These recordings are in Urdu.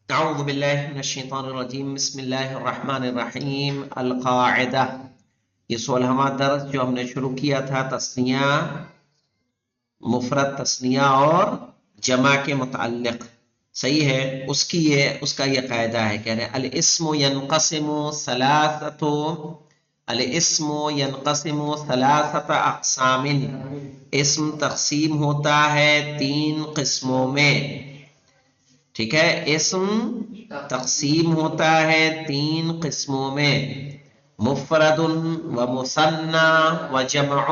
اعوذ باللہ من الشیطان الرجیم بسم اللہ الرحمن الرحیم القاعدہ. یہ 16واں درس جو ہم نے شروع کیا تھا تثنیہ، مفرد تثنیہ اور جمع کے متعلق، صحیح ہے. اس کا یہ قاعدہ ہے، کہہ رہے ہیں الاسم ینقسم ثلاثت اقسام. اسم تقسیم ہوتا ہے 3 قسموں میں. ٹھیک ہے، اسم تقسیم ہوتا ہے 3 قسموں میں، مفرد و مثنی و جمع.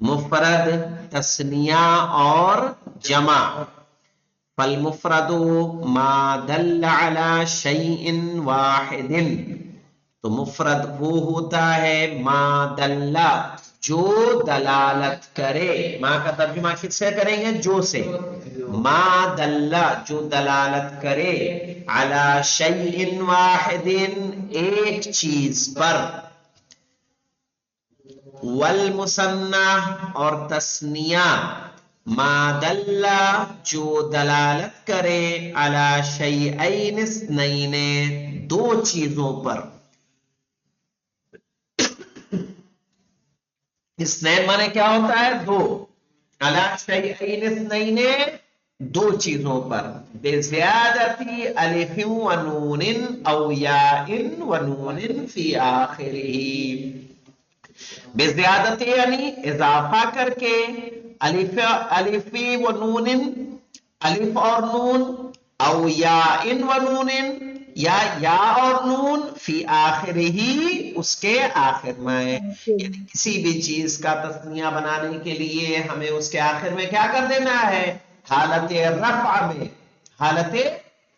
مفرد، تثنیہ اور جمع. فالمفرد ما دل علی شیء واحد. تو مفرد وہ ہوتا ہے ما دل، جو دلالت کرے. ما کا ترجمہ کس سے کریں گے؟ جو سے. ما دل، جو دلالت کرے، علی شیء واحد، ایک چیز پر. والمثنی، اور تثنیہ، ما دل، جو دلالت کرے، علی شیئین اثنین، 2 چیزوں پر. اثنین مانے کیا ہوتا ہے؟ 2. علی شیئین اثنین، 2 چیزوں پر. بزیادت الف و نون او یاء و نون فی آخرہ. بزیادت یعنی اضافہ کر کے، الف و نون، الف اور نون، او یاء و نون، یا اور نون، فی آخرہ، اس کے آخر میں. یعنی کسی بھی چیز کا تثنیہ بنانے کے لیے ہمیں اس کے آخر میں کیا کر دینا ہے؟ حالت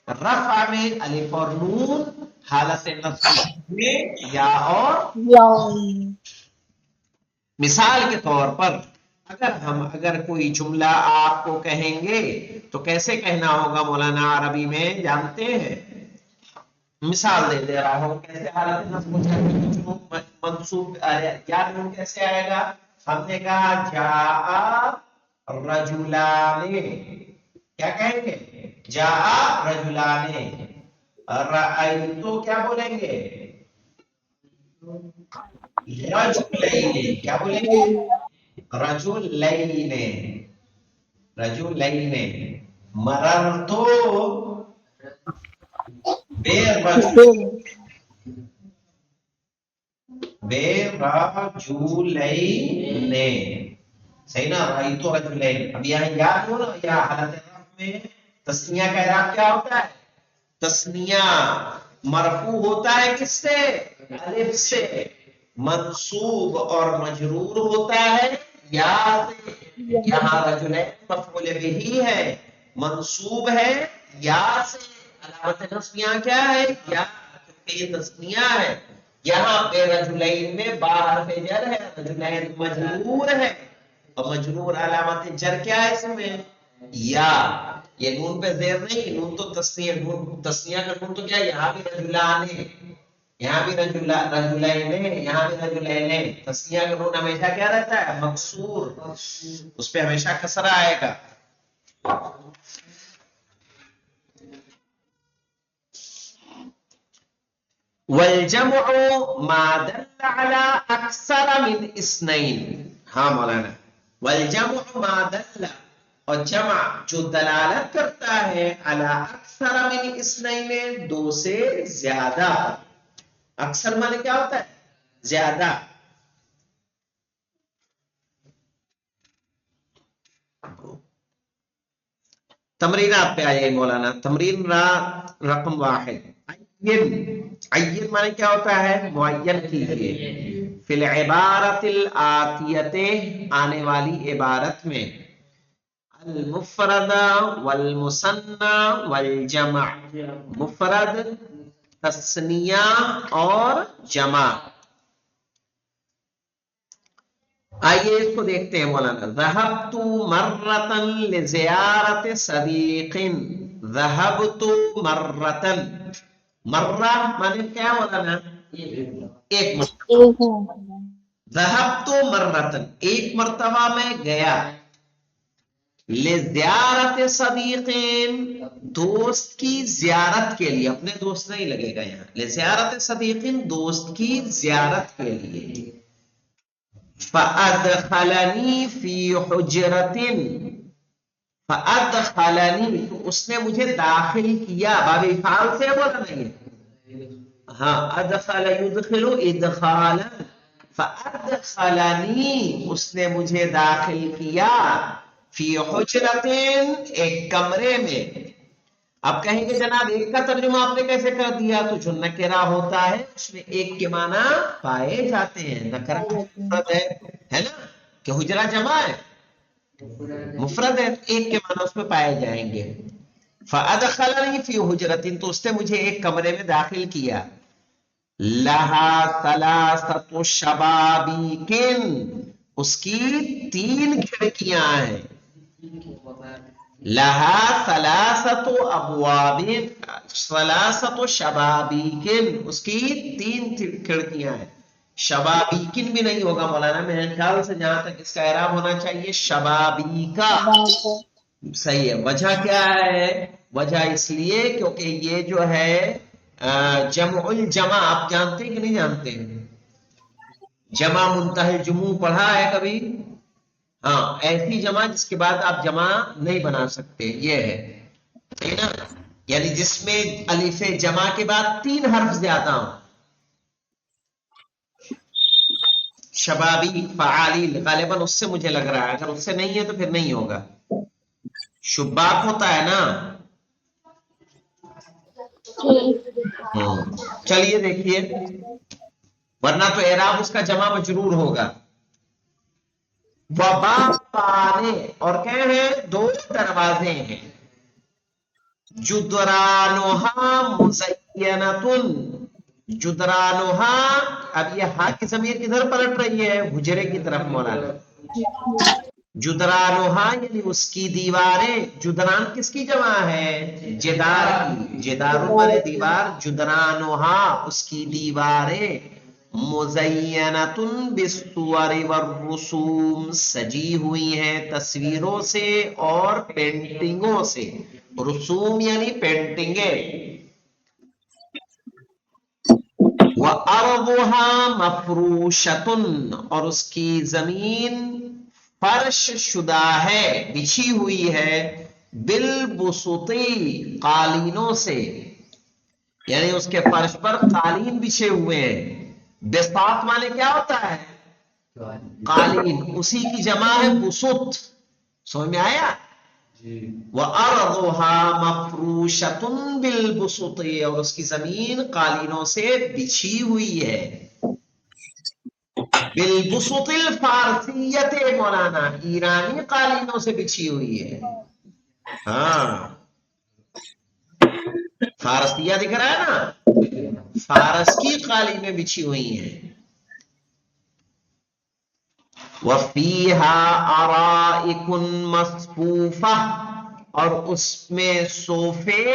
رفع میں الف اور نون، حالت نصب میں یا اور. مثال کے طور پر اگر کوئی جملہ آپ کو کہیں گے تو کیسے کہنا ہوگا مولانا عربی میں جانتے ہیں؟ مثال دے رہا ہوں، کیسے حالت نصب منصوب یا نون کیسے آئے گا؟ ہم نے کہا جاء رجلان، کیا کہیں گے؟ جاء رجلان. رأیتو کیا بولیں گے؟ رجلین. کیا بولیں گے؟ رجلین. مررتو برجلین. صحیح نا؟ رأیتو رجلین. اب یہاں یاد ہو نا، یا حالت رفع میں تثنیہ کا اعراب کیا ہوتا ہے؟ تثنیہ مرفوع ہوتا ہے کس سے؟ الف سے. منصوب اور مجرور ہوتا ہے یا سے. یہاں رجلین مفعول بہ ہے، منصوب ہے یا سے. علامت نصب یہاں کیا ہے؟ یا، کیونکہ یہ تثنیہ ہے. یہاں پہ رجلین میں با حرف جر ہے، رجلین مجرور ہے، اور مجرور علامت جر کیا ہے اس میں؟ یا. یہ نون پہ زیر نہیں، نون تو تثنیہ، تثنیہ کا نون تو کیا ہے؟ یہاں بھی رجلان ہے، یہاں بھی رجلین ہے، یہاں بھی رجلین ہے. تثنیہ کا نون ہمیشہ کیا رہتا ہے؟ مکسور، اس پہ ہمیشہ کسرہ آئے گا. والجمع ما دل على اکثر من اثنین. ہاں مولانا، والجمع ما دل، اور جمع جو دلالت کرتا ہے، علی اکثر من اثنین، 2 سے زیادہ. اکثر مانے کیا ہوتا ہے؟ زیادہ. تمرینات پہ آئیے مولانا. تمرین رقم 1. عین مانے کیا ہوتا ہے؟ معین کیجئے. فی العبارت الآتیت، آنے والی عبارت میں، المفرد والمثنی والجمع، مفرد، تثنیہ اور جمع. آئیے اس کو دیکھتے ہیں مولانا. ذهبت مرة لزیارت صدیق. ذهبت مرة، مرہ مانے کیا مولانا؟ ایک مرتبہ. ذهبت مرة، ایک مرتبہ میں گیا. لزیارت صدیقین، دوست کی زیارت کے لیے، اپنے دوست نہیں لگے گا یہاں، لزیارت صدیقین دوست کی زیارت کے لیے. فَأَدْخَلَنِي فِي حُجْرَةٍ، فَأَدْخَلَنِي تو اس نے مجھے داخل کیا، باب افعال سے بولا نہیں ہے، ہاں ادخل يدخل ادخالا، فَأَدْخَلَنِي اس نے مجھے داخل کیا، فی حجرتین ایک کمرے میں. اب کہیں گے جناب ایک کا ترجمہ آپ نے کیسے کر دیا؟ تو جو نکرہ ہوتا ہے اس میں ایک کے معنی پائے جاتے ہیں، نکرہ مفرد ہے نا، کہ حجرہ جمع ہے مفرد ہے، ایک کے معنی اس میں پائے جائیں گے. فَأَدْخَلَنِي فِي حُجْرَةٍ تو اس نے مجھے ایک کمرے میں داخل کیا. لَهَا ثَلَاثَةُ شَبَابِيكٍ اس کی 3 کھڑکیاں ہیں. لَهَا ثَلَاثَةُ أَبْوَابٍ ثَلَاثَةُ شَبَابِيكٍ اس کی 3 کھڑکیاں ہیں. شبابیکن بھی نہیں ہوگا مولانا، میرے خیال سے جہاں تک اس کا اعراب ہونا چاہیے شبابیکا. صحیح ہے. وجہ کیا ہے؟ وجہ اس لیے کیونکہ یہ جو ہے جمع الجمع آپ جانتے ہیں کہ نہیں جانتے ہیں؟ جمع منتہی الجموع پڑھا ہے کبھی؟ ہاں ایسی جمع جس کے بعد آپ جمع نہیں بنا سکتے، یہ ہے صحیح نا، یعنی جس میں الف جمع کے بعد 3 حرف زیادہ ہوں. شبابی فعالیل غالباً اس سے مجھے لگ رہا ہے، اگر اس سے نہیں ہے تو پھر نہیں ہوگا. شباک ہوتا ہے نا. چلیے دیکھیے، ورنہ تو اعراب اس کا جمع مجرور ہوگا. وبابانے اور کہہ ہیں 2 دروازے ہیں. جدرانوہا مزینتن، جدرانوہا اب یہ ہا کی ضمیر کدھر پلٹ رہی ہے؟ حجرے کی طرف مولانا. جدرانوہا یعنی اس کی دیواریں. جدران کس کی جمع ہے؟ جدار کی. جدار مانے دیوار، جدرانوہا اس کی دیواریں. مزینتن بالصور والرسوم سجی ہوئی ہیں تصویروں سے اور پینٹنگوں سے. رسوم یعنی پینٹنگیں. وَأَرْضُهَا مَفْرُوشَةٌ اور اس کی زمین فرش شدہ ہے، بچھی ہوئی ہے. بالبسطی قالینوں سے، یعنی اس کے فرش پر قالین بچھے ہوئے ہیں. بساط مانے کیا ہوتا ہے؟ قالین، اسی کی جمع ہے بسط. سمجھ میں آیا؟ وَأَرْضُهَا مَفْرُوشَةٌ بِالْبُسُطِ اور اس کی زمین قالینوں سے بچھی ہوئی ہے. بالبسط الفارسیت مولانا ایرانی قالینوں سے بچھی ہوئی ہے. ہاں فارسیہ دکھ رہا ہے نا، فارس کی قالینیں بچھی ہوئی ہیں. وَفِيهَا أَرَائِكٌ مَصْفُوفَةٌ اور اس میں صوفے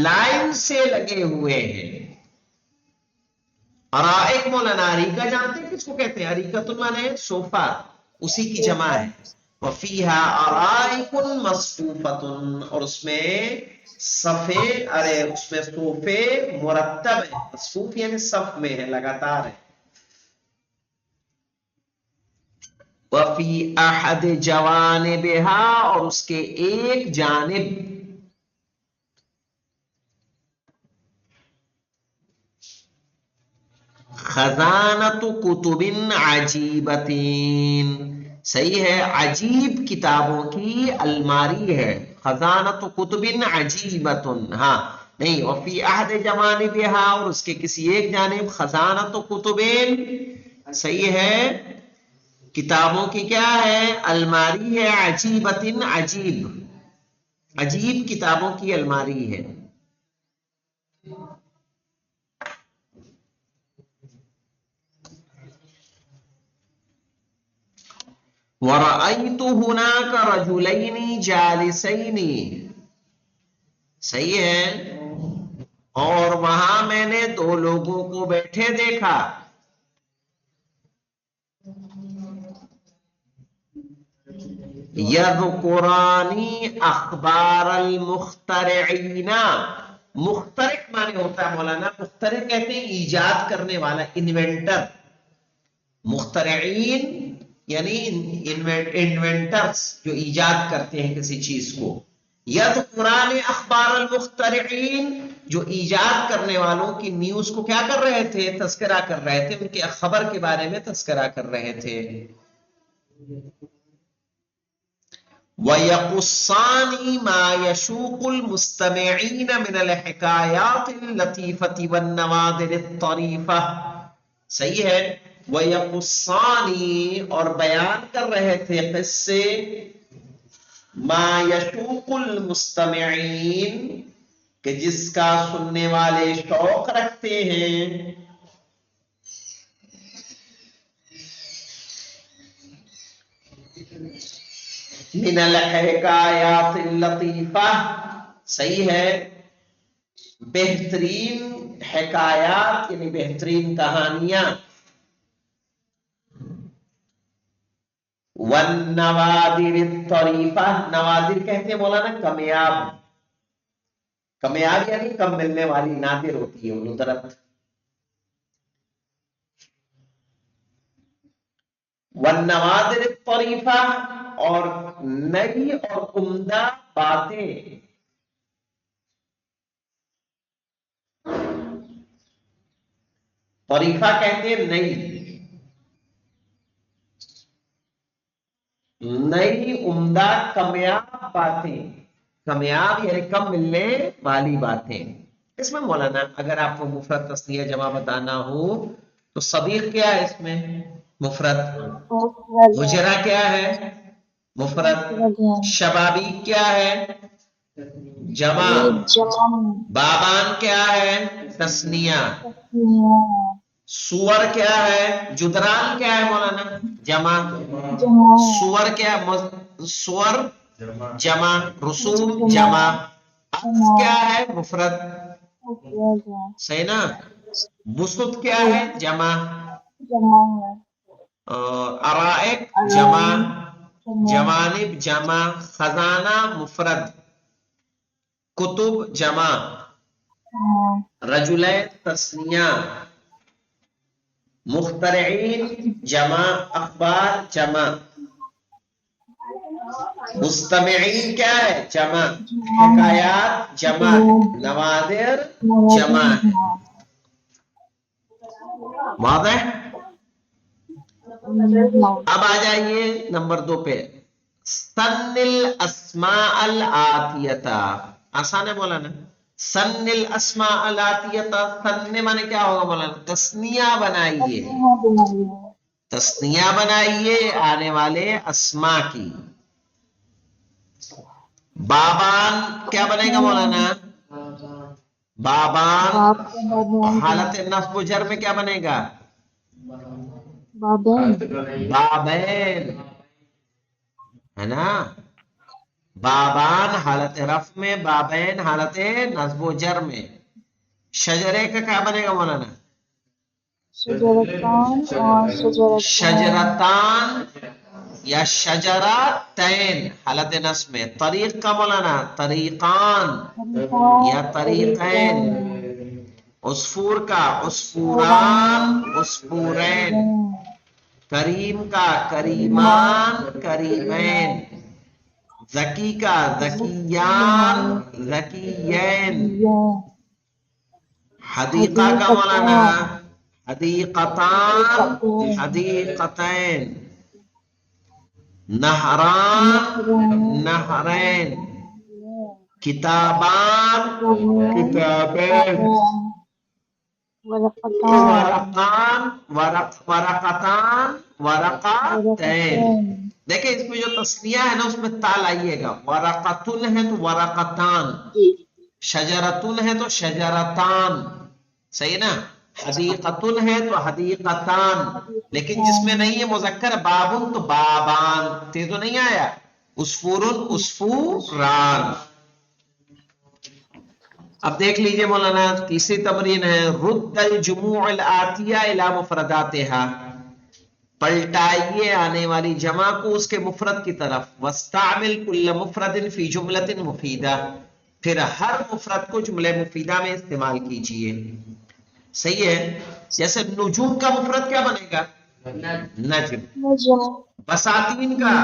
لائن سے لگے ہوئے ہیں. ارائک مولانا اریکہ جانتے ہیں کس کو کہتے ہیں؟ اریکۃ مانے صوفہ، اسی کی جمع ہے. وَفِيهَا أَرَائِكٌ مَصْفُوفَةٌ اور اس میں صفے، ارے اس میں صوفے مرتب ہیں. مصفوف یعنی صف میں ہے، لگاتار ہے. وفی احد جوانبها اور اس کے ایک جانب. خزانت کتب عجیبۃ صحیح ہے، عجیب کتابوں کی الماری ہے. خزانت کتب عجیبۃ ہاں نہیں. وفی احد جوانبها اور اس کے کسی ایک جانب. خزانت کتب صحیح ہے، کتابوں کی کیا ہے؟ الماری ہے. عجیبۃ عجیب، عجیب کتابوں کی الماری ہے. وَرَأَيْتُ هُنَاكَ رَجُلَيْنِ جَالِسَيْنِ صحیح ہے، اور وہاں میں نے 2 لوگوں کو بیٹھے دیکھا. یذکرانی اخبار المخترعین. مخترع معنی ہوتا ہے مولانا، مخترع کہتے ہیں ایجاد کرنے والا، انوینٹر. مخترعین یعنی انوینٹرز جو ایجاد کرتے ہیں کسی چیز کو. یذکران اخبار المخترعین جو ایجاد کرنے والوں کی نیوز کو کیا کر رہے تھے؟ تذکرہ کر رہے تھے، ان کے خبر کے بارے میں تذکرہ کر رہے تھے. وَيَقُصَّانِ مَا يَشُوقُ الْمُسْتَمِعِينَ مِنَ الْحِكَایَاتِ اللَّطِیفَةِ وَالنَّوَادِرِ الطَّرِیفَةِ. صحیح ہے. وَيَقُصَّانِ اور بیان کر رہے تھے قصے، ما یشوق المستمعین کہ جس کا سننے والے شوق رکھتے ہیں. من الحکایات اللطیفہ. صحیح ہے. بہترین حکایات یعنی بہترین کہانیاں. والنوادر الطریفہ، نوادر کہتے ہیں مولانا کمیاب. کمیاب یعنی کم ملنے والی، نادر ہوتی ہے وہ درخت. والنوادر الطریفہ اور نئی اور عمدہ باتیں. طریفہ کہتے ہیں نئی عمدہ کمیاب باتیں. کمیاب یعنی کم ملنے والی باتیں. اس میں مولانا اگر آپ کو مفرد تثنیہ جمع بتانا ہو تو صدیق کیا ہے اس میں؟ مفرد. مجرا کیا ہے؟ مفرد. شبابی کیا ہے؟ جمع. بابان کیا ہے؟ تثنیہ. سور کیا ہے؟ جدران کیا ہے مولانا؟ جمع. سور کیا؟ سور جمع. رسوم جمع. کیا ہے؟ مفرد. صحیح نا. بسط کیا ہے؟ جمع. ارائق جمع. جوانب جمع. خزانہ مفرد. کتب جمع. رجلین تثنیہ. مخترعین جمع. اخبار جمع. مستمعین کیا ہے؟ جمع. حکایات جمع. نوادر جمع. واضح؟ اب آ جائیے نمبر 2 پہ. سن الاسماء الآتیتا. آسان ہے مولانا. سن الاسماء الآتیتا. سن مانے کیا ہوگا مولانا؟ تثنیہ بنائیے. تثنیہ بنائیے آنے والے اسماء کی. بابان کیا بنے گا مولانا؟ بابان حالت نصب و جر میں کیا بنے گا؟ بابین ہے نا. بابان حالت رفع میں، بابین حالت نصب و جر میں. شجرے کا کیا بنے گا مولانا؟ شجرتان یا شجرتین حالت نصب میں. طریق کا مولانا طریقان یا طریقین. عصفور کا عصفوران عصفورین. کریم کا کریمان کریمین. ذکی کا ذکیان ذکیین. حدیقہ کا مولانا حدیقتان حدیقتین. نہران نہرین. کتابان کتابین. ورقان ورقتان ورقتین. دیکھیں اس میں جو تثنیہ ہے نا اس میں تال آئیے گا. ورقتن ہے تو ورقتان. شجرتن ہے تو شجرتان. صحیح نا. حدیقتن ہے تو حدیقتان. لیکن جس میں نہیں ہے مذکر بابن تو بابان. تے تو نہیں آیا. عصفورن عصفوران. اب دیکھ لیجئے مولانا تیسری تمرین ہے. رد الجموع الآتیہ الی مفرداتها. پلٹائیے آنے والی جمع کو اس کے مفرد کی طرف. وَاسْتَعْمِلْ كُلَّ مُفْرَدٍ فِي جُمْلَةٍ مُفِيدَةٍ، پھر ہر مفرد کو جملے مفیدہ میں استعمال کیجئے. صحیح ہے. جیسے نجوم کا مفرد کیا بنے گا؟ نجم. بساتین کا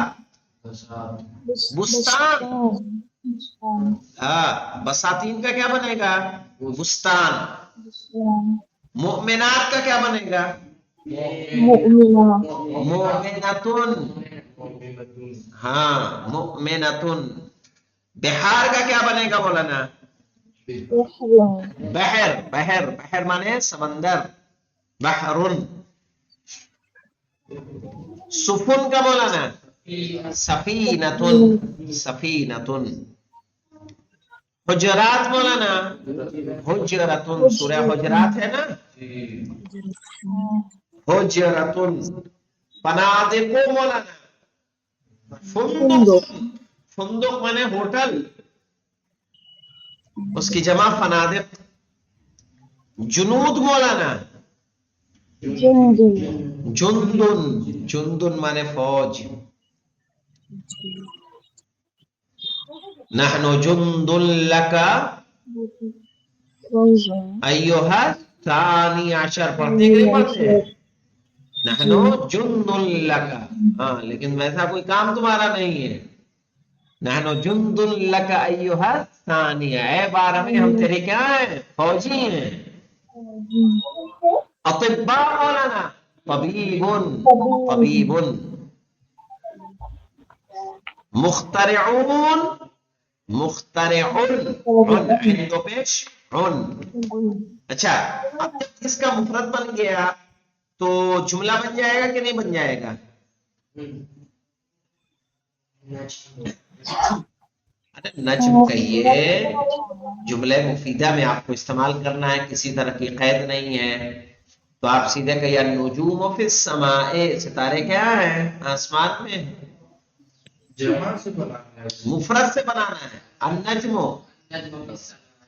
بستان. بساتین کا کیا بنے گا؟ بستان. مؤمنات کا کیا بنے گا؟ مؤمنتن. ہاں مؤمنتن. بحار کا کیا بنے گا مولانا؟ بحر. بحر بحر مانے سمندر. بحرن. سفن کا مولانا؟ سفینتن. سفینتن. حجرات مولانا؟ حجرتن. سورہ حجرات ہے نا؟ حجرتن. فنادق مولانا؟ فندق. فندق مانے ہوٹل، اس کی جمع فنادق. جنود مولانا؟ جندن. جندن مانے فوج. نحن جند لک ایھا الثانی عشر. پڑھتے کہ نہیں پڑھتے؟ نحن جند لک. ہاں لیکن ویسا کوئی کام تمہارا نہیں ہے. نحن جند لک ایھا الثانی، اے بارہویں ہم تیرے کیا ہیں؟ فوجی ہیں. اطباء مولانا؟ طبیب. طبیب. مخترعون؟ مخترعن. عن عین دو پیش عن. اچھا اب جب اس کا مفرد بن گیا تو جملہ بن جائے گا کہ نہیں بن جائے گا؟ نجم کہیے جملے مفیدہ میں آپ کو استعمال کرنا ہے، کسی طرح کی قید نہیں ہے. تو آپ سیدھے کہیے النجوم فی السماء. ستارے کیا ہیں؟ آسمان میں. جمع سے بنانا ہے، مفرد سے بنانا ہے. النجم.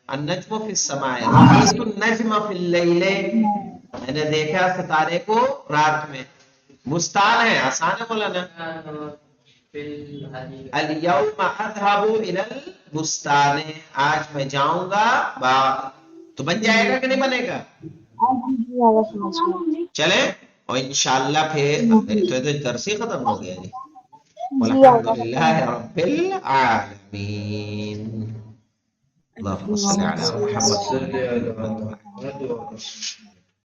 النجم فی السماء. رأیت النجم فی اللیل، میں نے دیکھا ستارے کو رات میں. بستان ہے، آسان ہے مولانا. اليوم اذهب الى البستان، آج میں جاؤں گا باغ. تو بن جائے گا کہ نہیں بنے گا؟ چلے اور انشاءاللہ پھر تو درس ہی ختم ہو گیا جی. والحمدللہ رب العالمین. اللهم صل على محمد.